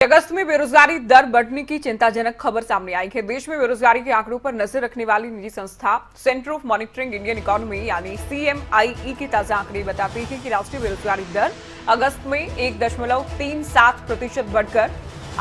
अगस्त में बेरोजगारी दर बढ़ने की चिंताजनक खबर सामने आई है। देश में बेरोजगारी के आंकड़ों पर नजर रखने वाली निजी संस्था centre of monitoring Indian economy यानी CMIE की ताजा आंकड़े बताती है कि राष्ट्रीय बेरोजगारी दर अगस्त में 1.37% बढ़कर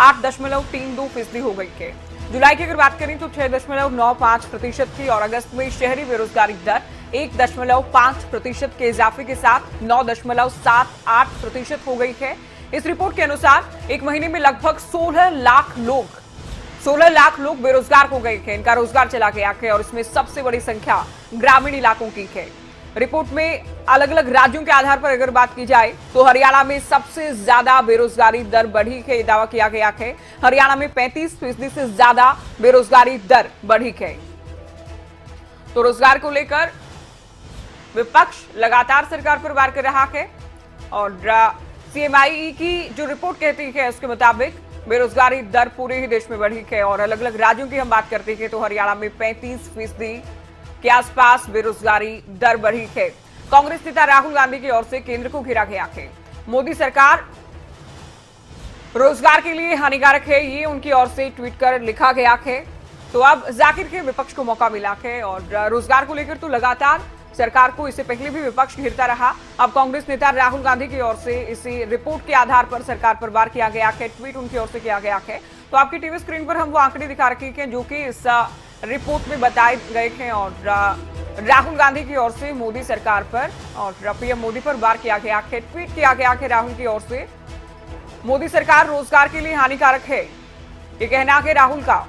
8.32% हो गई है। जुलाई की अगर बात करें तो 6.95% थी और अगस्त में शहरी बेरोजगारी दर 1.5% के इजाफे के साथ 9.78% हो गई है। इस रिपोर्ट के अनुसार एक महीने में लगभग 16 लाख लोग बेरोजगार हो गए हैं। इनका रोजगार चला गया है और इसमें सबसे बड़ी संख्या ग्रामीण इलाकों की है। रिपोर्ट में अलग अलग राज्यों के आधार पर अगर बात की जाए तो हरियाणा में सबसे ज्यादा बेरोजगारी दर बढ़ी है, दावा किया गया है। हरियाणा में 35% से ज्यादा बेरोजगारी दर बढ़ी है। तो रोजगार को लेकर विपक्ष लगातार सरकार पर वार कर रहा है और CMIE की जो रिपोर्ट कहती है उसके मुताबिक बेरोजगारी दर पूरे ही देश में बढ़ी है और अलग अलग राज्यों की हम बात करते हैं तो हरियाणा में 35% के आसपास बेरोजगारी दर बढ़ी है। कांग्रेस नेता राहुल गांधी की ओर से केंद्र को घेरा गया है। मोदी सरकार रोजगार के लिए हानिकारक है, ये उनकी ओर से ट्वीट कर लिखा गया है। तो अब जाकिर के विपक्ष को मौका मिला है और रोजगार को लेकर तो लगातार सरकार को इससे पहले भी विपक्ष घेरता रहा। अब कांग्रेस नेता राहुल गांधी की ओर से इसी रिपोर्ट के आधार पर सरकार पर वार किया गया है, ट्वीट उनकी ओर से किया गया है। तो आपकी टीवी स्क्रीन पर हम वो आंकड़े दिखा रखे हैं जो कि इस रिपोर्ट में बताए गए हैं और राहुल गांधी की ओर से मोदी सरकार पर और पीएम मोदी पर वार किया गया है, ट्वीट किया गया है राहुल की ओर से। मोदी सरकार रोजगार के लिए हानिकारक है, ये कहना है राहुल का।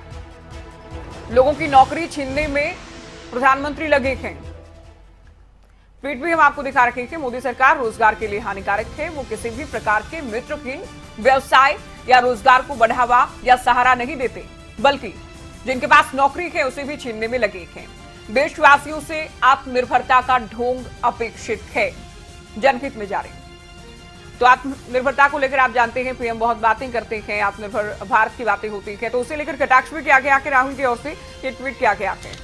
लोगों की नौकरी छीनने में प्रधानमंत्री लगे हैं। ट्वीट भी हम आपको दिखा रखे हैं। मोदी सरकार रोजगार के लिए हानिकारक है, वो किसी भी प्रकार के मित्रहीन व्यवसाय या रोजगार को बढ़ावा या सहारा नहीं देते, बल्कि जिनके पास नौकरी है उसे भी छीनने में लगे हैं। देशवासियों से आत्मनिर्भरता का ढोंग अपेक्षित है, जनहित में जारी। तो आत्मनिर्भरता को लेकर आप जानते हैं पीएम बहुत बातें करते हैं, आत्मनिर्भर भारत की बातें होती है, तो उसे लेकर कटाक्ष भी किया गया कि राहुल की ओर से ये ट्वीट किया गया है।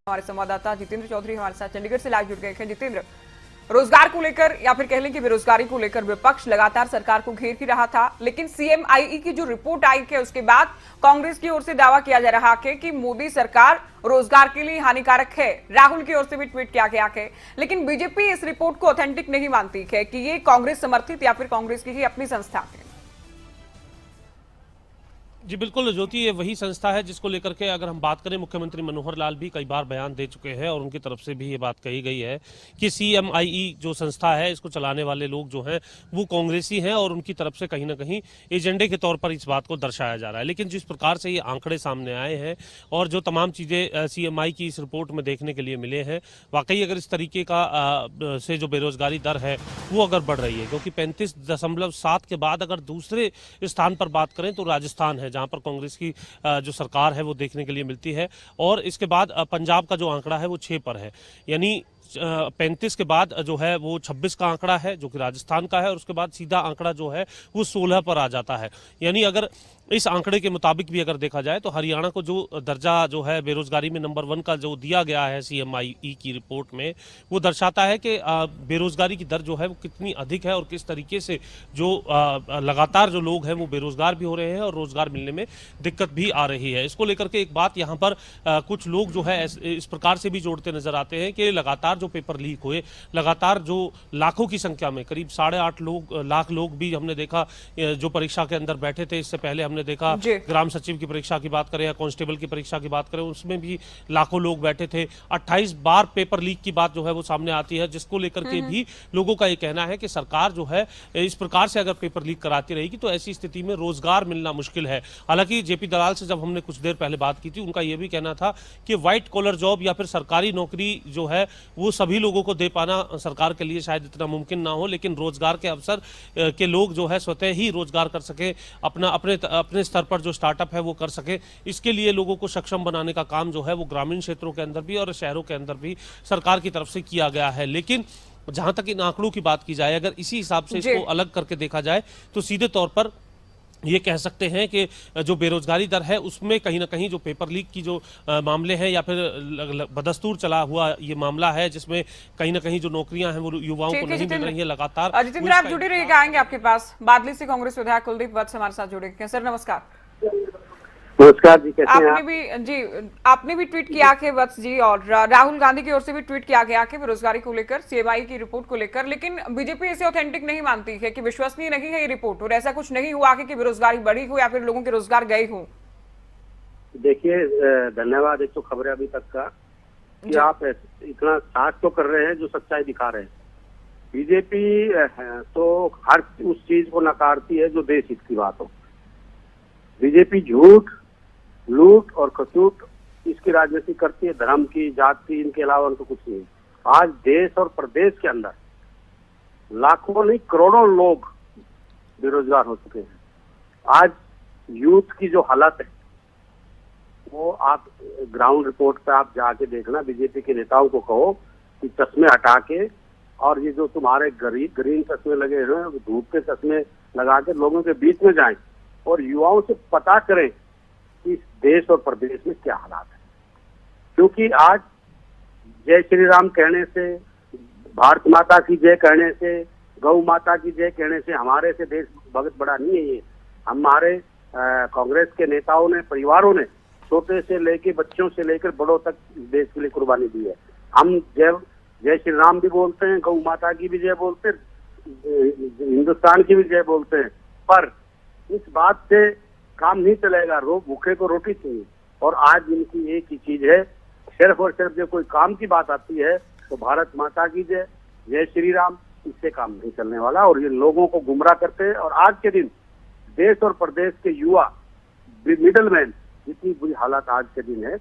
हमारे संवाददाता जितेंद्र चौधरी हमारे साथ चंडीगढ़ से लाइव जुड़ गए हैं। जितेंद्र, रोजगार को लेकर या फिर कह लें कि बेरोजगारी को लेकर विपक्ष लगातार सरकार को घेर ही रहा था, लेकिन CMIE की जो रिपोर्ट आई है उसके बाद कांग्रेस की ओर से दावा किया जा रहा है कि मोदी सरकार रोजगार के लिए हानिकारक है। राहुल की ओर से भी ट्वीट किया गया है, लेकिन बीजेपी इस रिपोर्ट को ऑथेंटिक नहीं मानती है कि ये कांग्रेस समर्थित या फिर कांग्रेस की ही अपनी संस्था है। जी बिल्कुल ज्योति, ये वही संस्था है जिसको लेकर के अगर हम बात करें मुख्यमंत्री मनोहर लाल भी कई बार बयान दे चुके हैं और उनकी तरफ से भी ये बात कही गई है कि CMIE जो संस्था है इसको चलाने वाले लोग जो हैं वो कांग्रेसी हैं और उनकी तरफ से कहीं ना कहीं एजेंडे के तौर पर इस बात को दर्शाया जा रहा है। लेकिन जिस प्रकार से ये आंकड़े सामने आए हैं और जो तमाम चीज़ें CMI की इस रिपोर्ट में देखने के लिए मिले हैं, वाकई अगर इस तरीके का से जो बेरोजगारी दर है वो अगर बढ़ रही है, क्योंकि 35.7 के बाद अगर दूसरे स्थान पर बात करें तो राजस्थान है जहां पर कांग्रेस की जो सरकार है वो देखने के लिए मिलती है। और इसके बाद पंजाब का जो आंकड़ा है वो 6 पर है, यानी 35 के बाद जो है वो 26 का आंकड़ा है जो कि राजस्थान का है और उसके बाद सीधा आंकड़ा जो है वो 16 पर आ जाता है। यानी अगर इस आंकड़े के मुताबिक भी अगर देखा जाए तो हरियाणा को जो दर्जा जो है बेरोजगारी में नंबर 1 का जो दिया गया है CMIE की रिपोर्ट में, वो दर्शाता है कि बेरोजगारी की दर जो है वो कितनी अधिक है और किस तरीके से जो लगातार जो लोग हैं वो बेरोजगार भी हो रहे हैं और रोजगार मिलने में दिक्कत भी आ रही है। इसको लेकर के एक बात यहाँ पर कुछ लोग जो है इस प्रकार से भी जोड़ते नजर आते हैं कि लगातार जो पेपर लीक हुए, लगातार जो लाखों की संख्या में करीब 8.5 लाख लोग भी हमने देखा जो परीक्षा के अंदर बैठे थे। इससे पहले हमने देखा ग्राम सचिव की परीक्षा की बात करें या कांस्टेबल की परीक्षा की बात करें, उसमें भी लाखों लोग बैठे थे। 28 बार पेपर लीक की बात जो है वो सामने आती है, जिसको लेकर के भी लोगों का ये कहना है कि सरकार जो है इस प्रकार से अगर पेपर लीक कराती रहेगी तो ऐसी स्थिति में रोजगार मिलना मुश्किल है। हालांकि जेपी दलाल से जब हमने कुछ देर पहले बात की थी, उनका यह भी कहना था कि व्हाइट कॉलर जॉब या फिर सरकारी नौकरी जो है वो सभी लोगों को दे पाना सरकार के लिए शायद इतना मुमकिन ना हो, लेकिन रोजगार के अवसर के लोग जो है स्वतः ही रोजगार कर सके, अपने स्तर पर जो स्टार्टअप है वो कर सके, इसके लिए लोगों को सक्षम बनाने का काम जो है वो ग्रामीण क्षेत्रों के अंदर भी और शहरों के अंदर भी सरकार की तरफ से किया गया है। लेकिन जहां तक इन आंकड़ों की बात की जाए, अगर इसी हिसाब से इसको अलग करके देखा जाए तो सीधे तौर पर ये कह सकते हैं कि जो बेरोजगारी दर है उसमें कहीं ना कहीं जो पेपर लीक की जो मामले हैं या फिर बदस्तूर चला हुआ ये मामला है जिसमें कहीं ना कहीं जो नौकरियां हैं वो युवाओं को ठीक है नहीं मिल रही है लगातार। जितेंद्र, आप जुड़े रहिएगा, आएंगे आपके पास। बादली से कांग्रेस विधायक कुलदीप वत्स हमारे साथ जुड़े हैं। सर नमस्कार। नमस्कार जी, कैसे हैं आपने आप? भी जी आपने भी ट्वीट किया कि वत्स जी, और राहुल गांधी की ओर से भी ट्वीट किया गया कि बेरोजगारी को लेकर, सीएमआई की रिपोर्ट को लेकर, लेकिन बीजेपी इसे ऑथेंटिक नहीं मानती है कि विश्वसनीय नहीं है ये रिपोर्ट, और ऐसा कुछ नहीं हुआ कि बेरोजगारी बढ़ी हो या फिर लोगों के रोजगार गए हो। देखिए, धन्यवाद एक तो खबरें अभी तक का कि आप इतना साथ तो कर रहे हैं जो सच्चाई दिखा रहे हैं। बीजेपी तो हर उस चीज को नकारती है जो देश हित की बात हो। बीजेपी झूठ, लूट और खसूट इसकी राजनीति करती है, धर्म की, जात की, इनके अलावा उनको कुछ नहीं। आज देश और प्रदेश के अंदर लाखों नहीं करोड़ों लोग बेरोजगार हो चुके हैं। आज यूथ की जो हालत है वो आप ग्राउंड रिपोर्ट पे आप जाके देखना, बीजेपी के नेताओं को कहो कि चश्मे हटा के, और ये जो तुम्हारे ग्रीन चश्मे लगे हैं, धूप के चश्मे लगा के लोगों के बीच में जाएं और युवाओं से पता करें कि इस देश और प्रदेश में क्या हालात है। क्योंकि आज जय श्री राम कहने से, भारत माता की जय कहने से, गौ माता की जय कहने से हमारे से देश बहुत बड़ा नहीं है। ये हमारे कांग्रेस के नेताओं ने, परिवारों ने छोटे से लेके बच्चों से लेकर बड़ों तक देश के लिए कुर्बानी दी है। हम जय श्री राम भी बोलते हैं, गौ माता की भी जय बोलते हैं, हिंदुस्तान की भी जय बोलते हैं, पर इस बात से काम नहीं चलेगा। भूखे को रोटी चाहिए। और आज इनकी एक ही चीज है, सिर्फ और सिर्फ जब कोई काम की बात आती है तो भारत माता की जय, जय श्री राम, इससे काम नहीं चलने वाला। और ये लोगों को गुमराह करते हैं। और आज के दिन देश और प्रदेश के युवा, मिडल मैन, जितनी बुरी हालात आज के दिन है,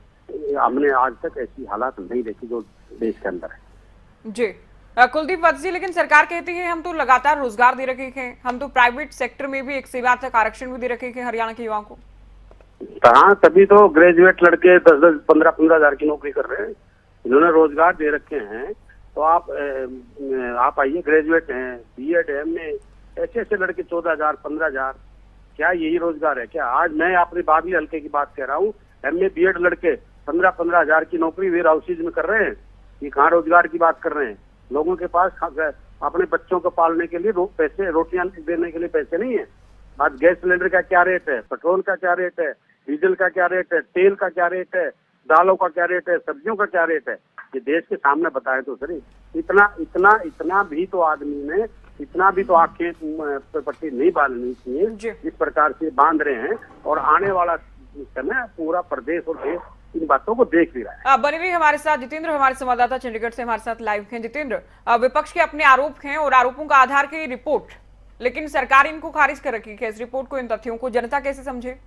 हमने आज तक ऐसी हालात नहीं देखी जो देश के अंदर है। जी कुलदीप वत्स जी, लेकिन सरकार कहती है हम तो लगातार रोजगार दे रखे हैं, हम तो प्राइवेट सेक्टर में भी एक सेवा तक आरक्षण भी दे रखे हैं हरियाणा के युवाओं को। हाँ, तभी तो ग्रेजुएट लड़के 10-10, 15-15 हजार की नौकरी कर रहे हैं। इन्होंने रोजगार दे रखे हैं। तो आप आइए, ग्रेजुएट हैं, बीएड, एमए, ऐसे ऐसे लड़के 14,000, 15,000, क्या यही रोजगार है क्या? आज मैं अपने बादली हल्के की बात कह रहा हूँ, एमए बीएड लड़के 15-15 हजार की नौकरी वेयर हाउसेज में कर रहे हैं। ये कहाँ रोजगार की बात कर रहे हैं? लोगों के पास अपने बच्चों को पालने के लिए पैसे, रोटियां देने के लिए पैसे नहीं है। आज गैस सिलेंडर का क्या रेट है, पेट्रोल का क्या रेट है, डीजल का क्या रेट है, तेल का क्या रेट है, दालों का क्या रेट है, सब्जियों का क्या रेट है, ये देश के सामने बताए तो सही। इतना भी तो आदमी ने, इतना भी तो आंखें पट्टी नहीं बांधनी चाहिए जिस प्रकार से बांध रहे हैं। और आने वाला समय पूरा प्रदेश और देश इन बातों को देख भी रहा है। बने रही हमारे साथ जितेंद्र, हमारे संवाददाता चंडीगढ़ से हमारे साथ लाइव हैं। जितेंद्र, विपक्ष के अपने आरोप हैं और आरोपों का आधार की रिपोर्ट, लेकिन सरकार इनको खारिज कर रखी है। इस रिपोर्ट को, इन तथ्यों को जनता कैसे समझे?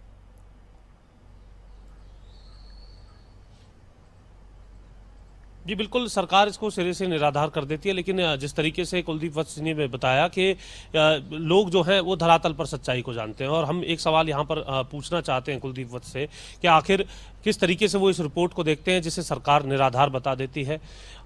जी बिल्कुल, सरकार इसको सिरे से निराधार कर देती है। लेकिन जिस तरीके से कुलदीप वत्स ने बताया कि लोग जो हैं वो धरातल पर सच्चाई को जानते हैं, और हम एक सवाल यहाँ पर पूछना चाहते हैं कुलदीप वत्स से कि आखिर किस तरीके से वो इस रिपोर्ट को देखते हैं जिसे सरकार निराधार बता देती है।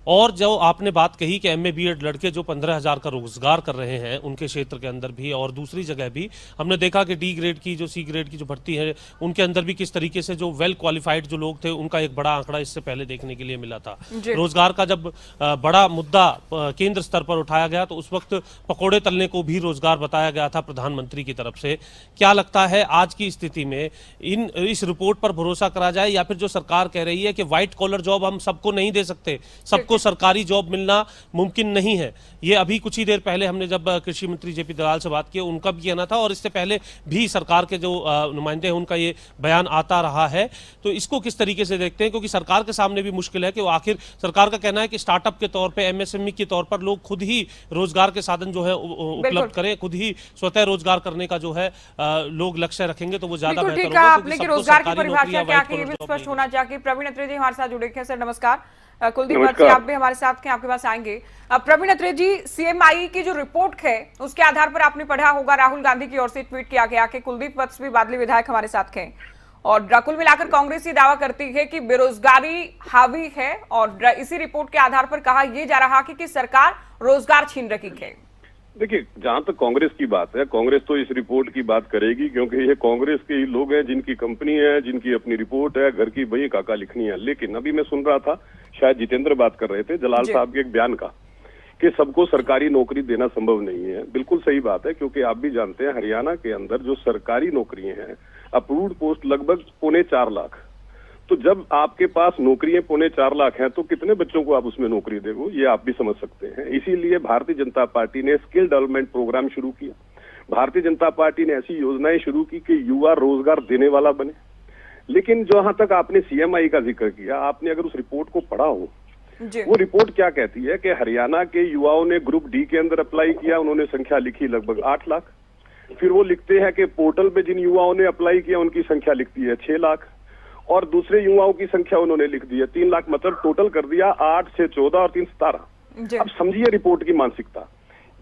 और जो आपने बात कही कि एमए बीएड लड़के जो 15,000 का रोजगार कर रहे हैं उनके क्षेत्र के अंदर भी और दूसरी जगह भी, हमने देखा कि डी ग्रेड की, जो सी ग्रेड की जो भर्ती है उनके अंदर भी किस तरीके से जो वेल क्वालिफाइड जो लोग थे उनका एक बड़ा आंकड़ा इससे पहले देखने के लिए मिला था। रोजगार का जब बड़ा मुद्दा केंद्र स्तर पर उठाया गया तो उस वक्त पकौड़े तलने को भी रोजगार बताया गया था प्रधानमंत्री की तरफ से। क्या लगता है आज की स्थिति में इस रिपोर्ट पर भरोसा करा जाए, या फिर जो सरकार कह रही है कि व्हाइट कॉलर जॉब हम सबको नहीं दे सकते, सबको सरकारी जॉब मिलना मुमकिन नहीं है? ये अभी कुछ ही देर पहले हमने जब कृषि मंत्री जेपी दलाल से बात की, उनका भी कहना था, और इससे पहले भी सरकार के जो नुमाइंदे हैं उनका ये बयान आता रहा है। तो इसको किस तरीके से देखते हैं? क्योंकि सरकार के सामने भी मुश्किल है कि वो आखिर, सरकार का कहना है कि स्टार्टअप के तौर पे, एमएसएमई के तौर पर लोग खुद ही रोजगार के साधन जो है उपलब्ध करें, खुद ही स्वतः रोजगार करने का जो है लोग लक्ष्य रखेंगे तो वो ज्यादा बेहतर होगा। आपने कि रोजगार की परिभाषा क्या है, ये भी स्पष्ट होना चाहिए। प्रवीण अत्रे जी हमारे साथ जुड़े हैं। सर नमस्कार। कुलदीप वत्स जी, आप भी हमारे साथ हैं, आपके पास आएंगे। प्रवीण अत्रे जी, सीएमआई की जो रिपोर्ट है उसके आधार पर आपने पढ़ा होगा, राहुल गांधी की ओर से ट्वीट किया गया कि कुलदीप वत्स भी बादली विधायक हमारे साथ हैं, और कुल मिलाकर कांग्रेस ये दावा करती है कि बेरोजगारी हावी है, और इसी रिपोर्ट के आधार पर कहा यह जा रहा है कि सरकार रोजगार छीन रही है। देखिए, जहां तक कांग्रेस की बात है, कांग्रेस तो इस रिपोर्ट की बात करेगी, क्योंकि ये कांग्रेस के ही लोग हैं जिनकी कंपनी है, जिनकी अपनी रिपोर्ट है, घर की बही काका लिखनी है। लेकिन अभी मैं सुन रहा था, शायद जितेंद्र बात कर रहे थे जलाल जी। साहब के एक बयान का, कि सबको सरकारी नौकरी देना संभव नहीं है। बिल्कुल सही बात है, क्योंकि आप भी जानते हैं हरियाणा के अंदर जो सरकारी नौकरियां हैं, अप्रूव्ड पोस्ट लगभग 3.25 लाख। तो जब आपके पास नौकरियां 3.25 लाख हैं, तो कितने बच्चों को आप उसमें नौकरी देगो, ये आप भी समझ सकते हैं। इसीलिए भारतीय जनता पार्टी ने स्किल डेवलपमेंट प्रोग्राम शुरू किया। भारतीय जनता पार्टी ने ऐसी योजनाएं शुरू की कि युवा रोजगार देने वाला बने। लेकिन जहां तक आपने सीएमआई का जिक्र किया, आपने अगर उस रिपोर्ट को पढ़ा हो, जी। वो रिपोर्ट क्या कहती है कि हरियाणा के युवाओं ने ग्रुप डी के अंदर अप्लाई किया, उन्होंने संख्या लिखी लगभग 8 लाख। फिर वो लिखते हैं कि पोर्टल पे जिन युवाओं ने अप्लाई किया उनकी संख्या लिखती है 6 लाख, और दूसरे युवाओं की संख्या उन्होंने लिख दी है 3 लाख। मतलब टोटल कर दिया 8 से 14 और 3 17। जी। अब समझिए रिपोर्ट की मानसिकता।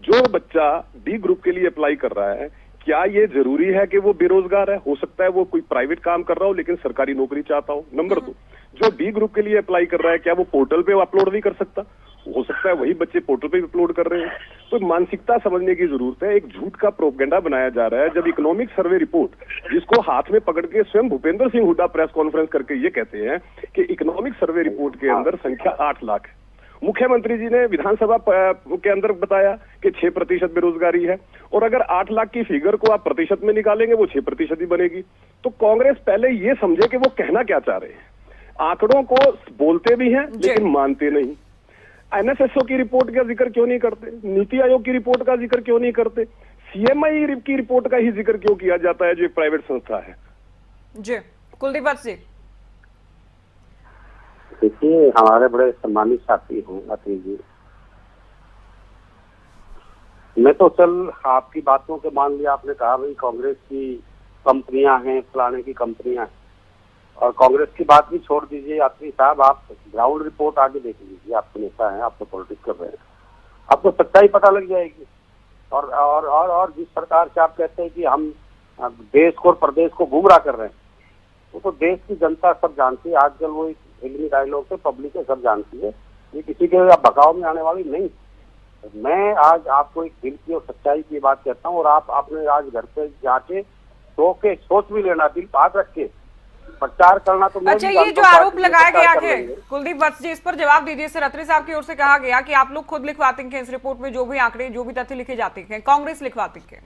जो बच्चा डी ग्रुप के लिए अप्लाई कर रहा है, क्या ये जरूरी है कि वो बेरोजगार है? हो सकता है वो कोई प्राइवेट काम कर रहा हो लेकिन सरकारी नौकरी चाहता हो। नंबर 2, जो बी ग्रुप के लिए अप्लाई कर रहा है, क्या वो पोर्टल पे अपलोड नहीं कर सकता? हो सकता है वही बच्चे पोर्टल पे अपलोड कर रहे हैं। तो मानसिकता समझने की जरूरत है। एक झूठ का प्रोपेगेंडा बनाया जा रहा है। जब इकोनॉमिक सर्वे रिपोर्ट, जिसको हाथ में पकड़ के स्वयं भूपेंद्र सिंह हुड्डा प्रेस कॉन्फ्रेंस करके ये कहते हैं कि इकोनॉमिक सर्वे रिपोर्ट के अंदर संख्या 8 लाख है। मुख्यमंत्री जी ने विधानसभा के अंदर बताया कि 6% बेरोजगारी है, और अगर 8 लाख की फिगर को आप प्रतिशत में निकालेंगे वो 6% ही बनेगी। तो कांग्रेस पहले ये समझे कि वो कहना क्या चाह रहे हैं। आंकड़ों को बोलते भी हैं लेकिन मानते नहीं। एनएसएसओ की रिपोर्ट का जिक्र क्यों नहीं करते? नीति आयोग की रिपोर्ट का जिक्र क्यों नहीं करते? सीएमआई की रिपोर्ट का ही जिक्र क्यों किया जाता है, जो एक प्राइवेट संस्था है? जी, कुलदीप वत्स जी। देखिए, हमारे बड़े सम्मानित साथी हैं अतुल जी। मैं तो चल आपकी बातों के मान लिया, आपने कहा भाई कांग्रेस की कंपनियां हैं, फलाने की कंपनियां हैं, और कांग्रेस की बात भी छोड़ दीजिए यात्री साहब। आप ग्राउंड रिपोर्ट आगे देख लीजिए। आप तो नेता हैं, आप तो पॉलिटिक्स कर रहे हैं, आपको सच्चाई पता लग जाएगी। और जिस प्रकार से आप कहते हैं कि हम देश को और प्रदेश को गुमराह कर रहे हैं, वो तो देश की जनता सब जानती है। आजकल वो एक फिल्मी डायलॉग से पब्लिक है सब जानती है, ये किसी के बगाव में आने वाली नहीं। मैं आज आपको एक दिल की और सच्चाई की बात कहता हूँ, और आपने आज घर पे जाके सो के सोच भी लेना, दिल बात रख के प्रचार करना। तो मैं अच्छा, ये जो आरोप लगाया गया है कुलदीप वत्स जी, इस पर जवाब दीजिए। सर, अत्री साहब की ओर से कहा गया कि आप लोग खुद लिखवाते हैं इस रिपोर्ट में जो भी आंकड़े, जो भी तथ्य लिखे जाते हैं, कांग्रेस लिखवाती है।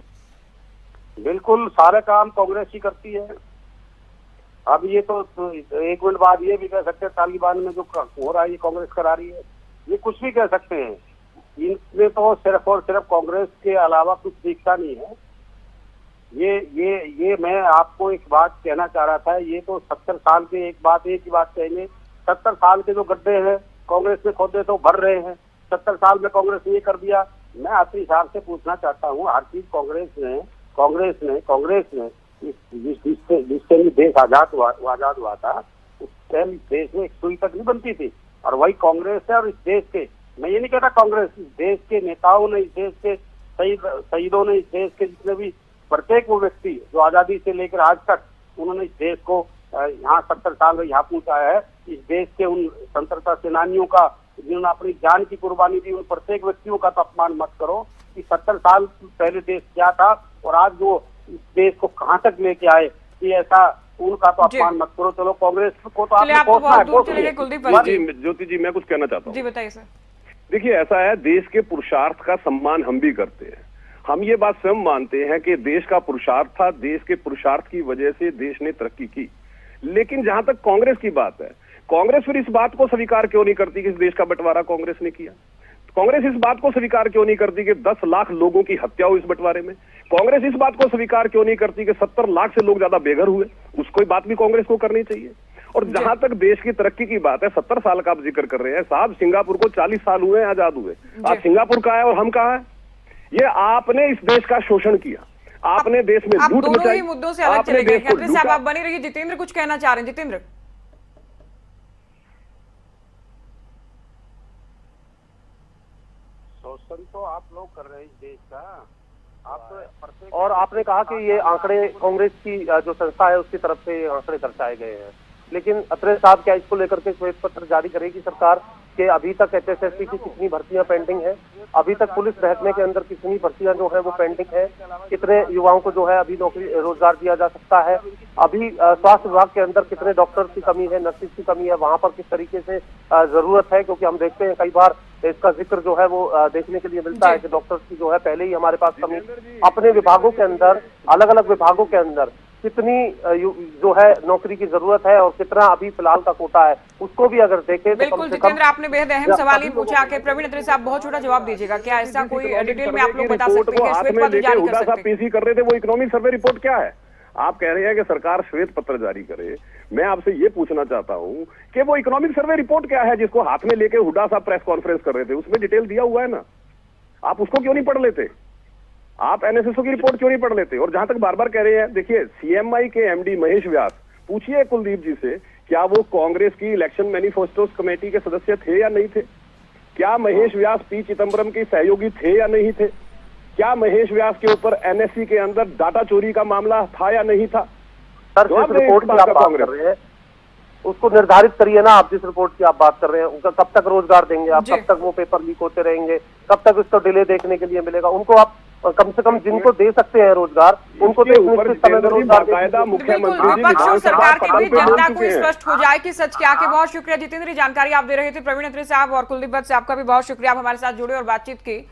बिल्कुल, सारे काम कांग्रेस ही करती है। अब ये तो एक मिनट बाद ये भी कह सकते हैं तालिबान में जो हो रहा है ये कांग्रेस करा रही है, ये कुछ भी कह सकते हैं। इनमें तो सिर्फ और सिर्फ कांग्रेस के अलावा कुछ दिखता नहीं है। ये मैं आपको एक बात कहना चाह रहा था। ये तो 70 साल के एक ही बात कहेंगे। 70 साल के जो गड्ढे हैं कांग्रेस ने खोदे तो भर रहे हैं। 70 साल में कांग्रेस ने ये कर दिया। मैं अतुल साहब से पूछना चाहता हूँ, हर चीज कांग्रेस ने जिससे भी देश आजाद हुआ था, उस टाइम देश में एक सुई तक नहीं बनती थी, और वही कांग्रेस है। और इस देश के, मैं ये नहीं कहता कांग्रेस, इस देश के नेताओं ने, इस देश के शहीदों ने, इस देश के जितने भी प्रत्येक वो व्यक्ति जो आजादी से लेकर आज तक उन्होंने इस देश को यहाँ 70 साल में यहाँ पहुंचाया है। इस देश के उन स्वतंत्रता सेनानियों का जिन्होंने अपनी जान की कुर्बानी दी, उन प्रत्येक व्यक्तियों का तो अपमान मत करो कि 70 साल पहले देश क्या था और आज वो इस देश को कहाँ तक लेके आए, कि ऐसा उनका तो अपमान मत करो। चलो कांग्रेस को तो आपने ज्योति जी, मैं कुछ कहना चाहता हूँ। जी बताइए सर। देखिए, ऐसा है, देश के पुरुषार्थ का सम्मान हम भी करते हैं। हम ये बात स्वयं मानते हैं कि देश का पुरुषार्थ था, देश के पुरुषार्थ की वजह से देश ने तरक्की की। लेकिन जहां तक कांग्रेस की बात है, कांग्रेस फिर इस बात को स्वीकार क्यों नहीं करती कि इस देश का बंटवारा कांग्रेस ने किया? कांग्रेस इस बात को स्वीकार क्यों नहीं करती कि 10 लाख लोगों की हत्या हुई इस बंटवारे में? कांग्रेस इस बात को स्वीकार क्यों नहीं करती कि 70 लाख से लोग ज्यादा बेघर हुए? उसको बात भी कांग्रेस को करनी चाहिए। और जहां तक देश की तरक्की की बात है, 70 साल का आप जिक्र कर रहे हैं साहब, सिंगापुर को 40 साल हुए हैं आजाद हुए। आज सिंगापुर कहाँ है और हम कहाँ है? ये आपने इस देश का शोषण किया, आपने देश में लूट दोनों ही मुद्दों से अलग चले गए। खत्री साहब आप बने रहिए। जितेंद्र कुछ कहना चाह रहे हैं। जितेंद्र, शोषण तो आप लोग कर रहे हैं इस देश का। और आपने कहा कि ये आंकड़े कांग्रेस की जो संस्था है उसकी तरफ से आंकड़े दर्शाए गए हैं, लेकिन अत्रे साहब क्या इसको लेकर के श्वेत पत्र जारी करेगी सरकार कि अभी तक HSSC की कितनी भर्तियां पेंडिंग है, अभी तक पुलिस महकमे के अंदर कितनी भर्तियां जो है वो पेंडिंग है, कितने युवाओं को जो है अभी नौकरी रोजगार दिया जा सकता है, अभी स्वास्थ्य विभाग के अंदर कितने डॉक्टर्स की कमी है, नर्सिस की कमी है, वहां पर किस तरीके से जरूरत है, क्योंकि हम देखते हैं कई बार इसका जिक्र जो है वो देखने के लिए मिलता है कि डॉक्टर्स की जो है पहले ही हमारे पास कमी, अपने विभागों के अंदर, अलग अलग विभागों के अंदर कितनी जो है नौकरी की जरूरत है और कितना अभी फिलहाल का कोटा है, उसको भी अगर देखें तो बिल्कुल जितेंद्र, आपने बेहद अहम सवाल ही पूछा कि प्रवीण अत्री साहब बहुत छोटा जवाब दीजिएगा, क्या ऐसा कोई डिटेल में आप लोग बता सकते हैं कि श्वेत पत्र जारी कर सकते हैं? पीसी कर रहे थे, वो इकोनॉमिक सर्वे रिपोर्ट क्या है? आप कह रहे हैं कि सरकार श्वेत पत्र जारी करे। मैं आपसे ये पूछना चाहता हूं कि वो इकोनॉमिक सर्वे रिपोर्ट क्या है जिसको हाथ में लेके हुड्डा साहब प्रेस कॉन्फ्रेंस कर रहे थे? उसमें डिटेल दिया हुआ है ना, आप उसको क्यों नहीं पढ़ लेते? आप एनएसएसओ की रिपोर्ट क्यों नहीं पढ़ लेते? और जहां तक बार बार कह रहे हैं, देखिए सीएमआई के एमडी महेश व्यास, पूछिए कुलदीप जी से, क्या वो कांग्रेस की इलेक्शन मैनिफेस्टो कमेटी के सदस्य थे या नहीं थे? क्या महेश व्यास पी चिदम्बरम के सहयोगी थे या नहीं थे? क्या महेश व्यास के ऊपर एनएससी के अंदर डाटा चोरी का मामला था या नहीं था? सर जिस रिपोर्ट की आप बात कर रहे हैं उसको निर्धारित करिए ना, आप जिस रिपोर्ट की आप बात कर रहे हैं उनका कब तक रोजगार देंगे आप, कब तक वो पेपर लीक होते रहेंगे, कब तक उसका डिले देखने के लिए मिलेगा? उनको आप कम से कम जिनको दे सकते हैं रोजगार, उनको तो एक निश्चित समय में रोजगार बाकायदा मुख्यमंत्री जी विपक्ष और सरकार के बीच विधानसभा जनता को स्पष्ट हो जाए कि सच क्या। के बहुत शुक्रिया जितेंद्र, जानकारी आप दे रहे थे। प्रवीण अत्री साहब और कुलदीप भट्ट साहब का भी बहुत शुक्रिया, आप हमारे साथ जुड़े और बातचीत की।